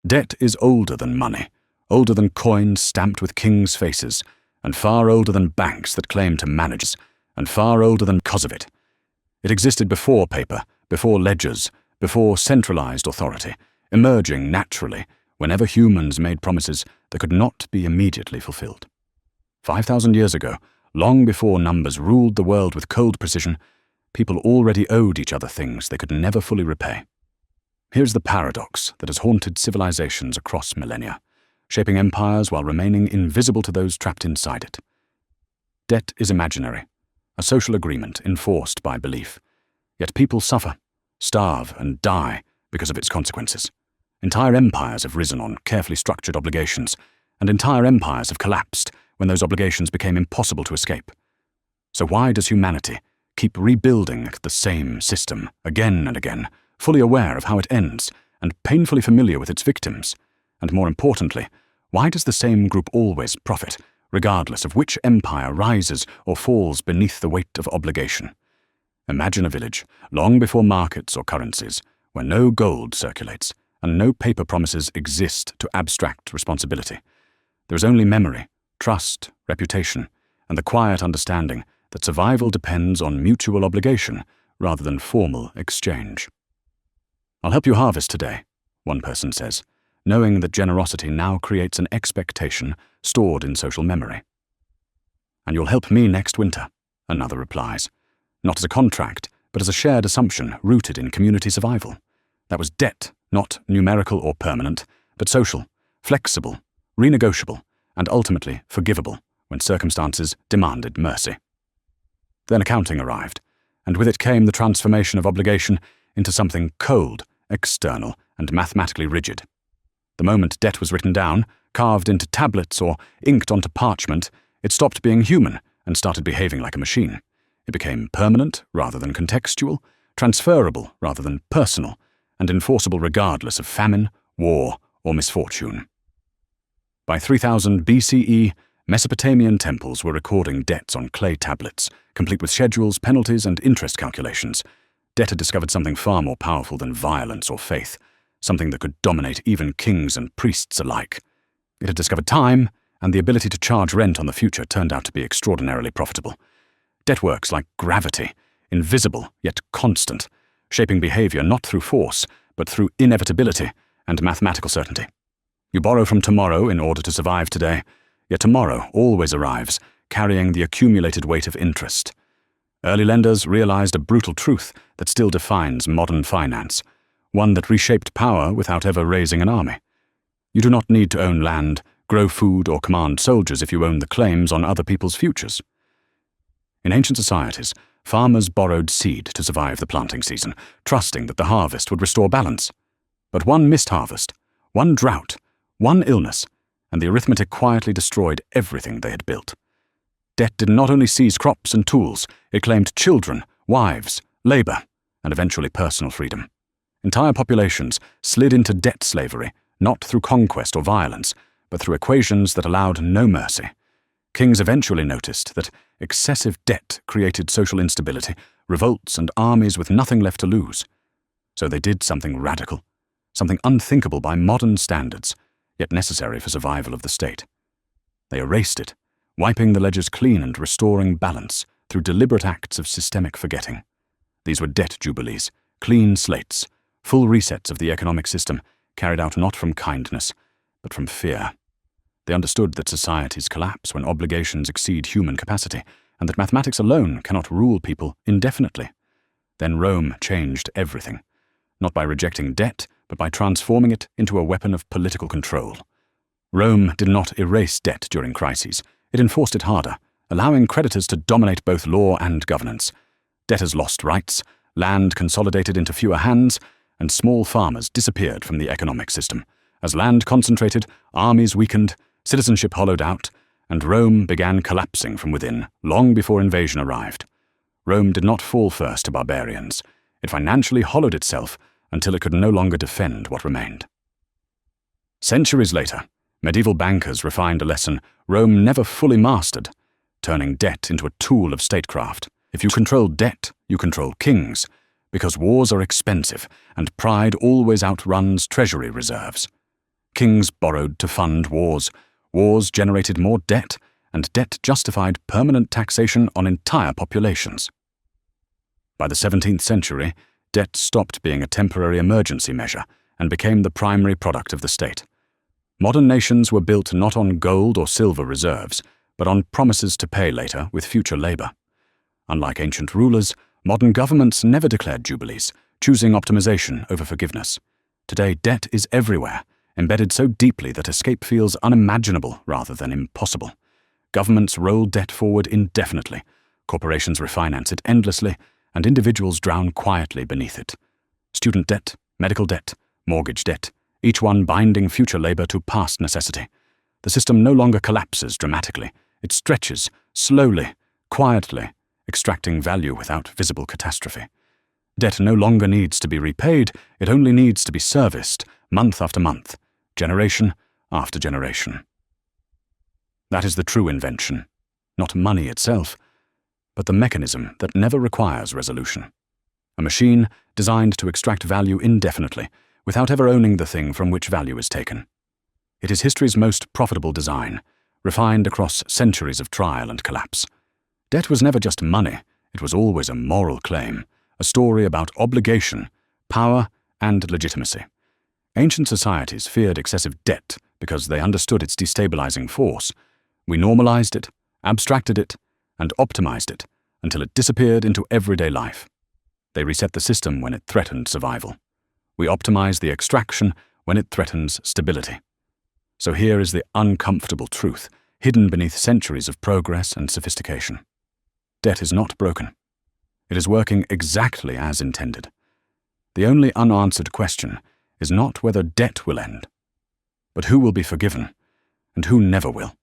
Debt is older than money, older than coins stamped with kings' faces, and far older than banks that claim to manage us, and far older than because of it. It existed before paper, before ledgers, before centralized authority, emerging naturally whenever humans made promises that could not be immediately fulfilled. 5,000 years ago, long before numbers ruled the world with cold precision, people already owed each other things they could never fully repay. Here's the paradox that has haunted civilizations across millennia, shaping empires while remaining invisible to those trapped inside it. Debt is imaginary, a social agreement enforced by belief. Yet people suffer, starve, and die because of its consequences. Entire empires have risen on carefully structured obligations, and entire empires have collapsed when those obligations became impossible to escape. So why does humanity keep rebuilding the same system again and again, fully aware of how it ends and painfully familiar with its victims? And more importantly, why does the same group always profit, regardless of which empire rises or falls beneath the weight of obligation? Imagine a village, long before markets or currencies, where no gold circulates and no paper promises exist to abstract responsibility. There is only memory, trust, reputation, and the quiet understanding that survival depends on mutual obligation rather than formal exchange. "I'll help you harvest today," one person says, knowing that generosity now creates an expectation stored in social memory. "And you'll help me next winter," another replies, not as a contract, but as a shared assumption rooted in community survival. That was debt, not numerical or permanent, but social, flexible, renegotiable, and ultimately forgivable when circumstances demanded mercy. Then accounting arrived, and with it came the transformation of obligation into something cold, external, and mathematically rigid. The moment debt was written down, carved into tablets or inked onto parchment, it stopped being human and started behaving like a machine. It became permanent rather than contextual, transferable rather than personal, and enforceable regardless of famine, war, or misfortune. By 3000 BCE, Mesopotamian temples were recording debts on clay tablets, complete with schedules, penalties, and interest calculations. Debt had discovered something far more powerful than violence or faith, something that could dominate even kings and priests alike. It had discovered time, and the ability to charge rent on the future turned out to be extraordinarily profitable. Debt works like gravity, invisible yet constant, shaping behavior not through force, but through inevitability and mathematical certainty. You borrow from tomorrow in order to survive today, yet tomorrow always arrives, carrying the accumulated weight of interest. Early lenders realized a brutal truth that still defines modern finance, one that reshaped power without ever raising an army. You do not need to own land, grow food, or command soldiers if you own the claims on other people's futures. In ancient societies, farmers borrowed seed to survive the planting season, trusting that the harvest would restore balance. But one missed harvest, one drought, one illness, and the arithmetic quietly destroyed everything they had built. Debt did not only seize crops and tools, it claimed children, wives, labor, and eventually personal freedom. Entire populations slid into debt slavery, not through conquest or violence, but through equations that allowed no mercy. Kings eventually noticed that excessive debt created social instability, revolts, and armies with nothing left to lose. So they did something radical, something unthinkable by modern standards, yet necessary for survival of the state. They erased it, wiping the ledgers clean and restoring balance through deliberate acts of systemic forgetting. These were debt jubilees, clean slates, full resets of the economic system, carried out not from kindness, but from fear. They understood that societies collapse when obligations exceed human capacity, and that mathematics alone cannot rule people indefinitely. Then Rome changed everything, not by rejecting debt, but by transforming it into a weapon of political control. Rome did not erase debt during crises. It enforced it harder, allowing creditors to dominate both law and governance. Debtors lost rights, land consolidated into fewer hands, and small farmers disappeared from the economic system. As land concentrated, armies weakened, citizenship hollowed out, and Rome began collapsing from within long before invasion arrived. Rome did not fall first to barbarians. It financially hollowed itself until it could no longer defend what remained. Centuries later, medieval bankers refined a lesson Rome never fully mastered, turning debt into a tool of statecraft. If you control debt, you control kings, because wars are expensive and pride always outruns treasury reserves. Kings borrowed to fund wars. Wars generated more debt, and debt justified permanent taxation on entire populations. By the 17th century, debt stopped being a temporary emergency measure and became the primary product of the state. Modern nations were built not on gold or silver reserves, but on promises to pay later with future labor. Unlike ancient rulers, modern governments never declared jubilees, choosing optimization over forgiveness. Today, debt is everywhere, embedded so deeply that escape feels unimaginable rather than impossible. Governments roll debt forward indefinitely, corporations refinance it endlessly, and individuals drown quietly beneath it. Student debt, medical debt, mortgage debt, each one binding future labor to past necessity. The system no longer collapses dramatically. It stretches, slowly, quietly, extracting value without visible catastrophe. Debt no longer needs to be repaid, it only needs to be serviced, month after month, generation after generation. That is the true invention, not money itself, but the mechanism that never requires resolution. A machine designed to extract value indefinitely, without ever owning the thing from which value is taken. It is history's most profitable design, refined across centuries of trial and collapse. Debt was never just money, it was always a moral claim, a story about obligation, power, and legitimacy. Ancient societies feared excessive debt because they understood its destabilizing force. We normalized it, abstracted it, and optimized it until it disappeared into everyday life. They reset the system when it threatened survival. We optimize the extraction when it threatens stability. So here is the uncomfortable truth, hidden beneath centuries of progress and sophistication. Debt is not broken. It is working exactly as intended. The only unanswered question is not whether debt will end, but who will be forgiven and who never will.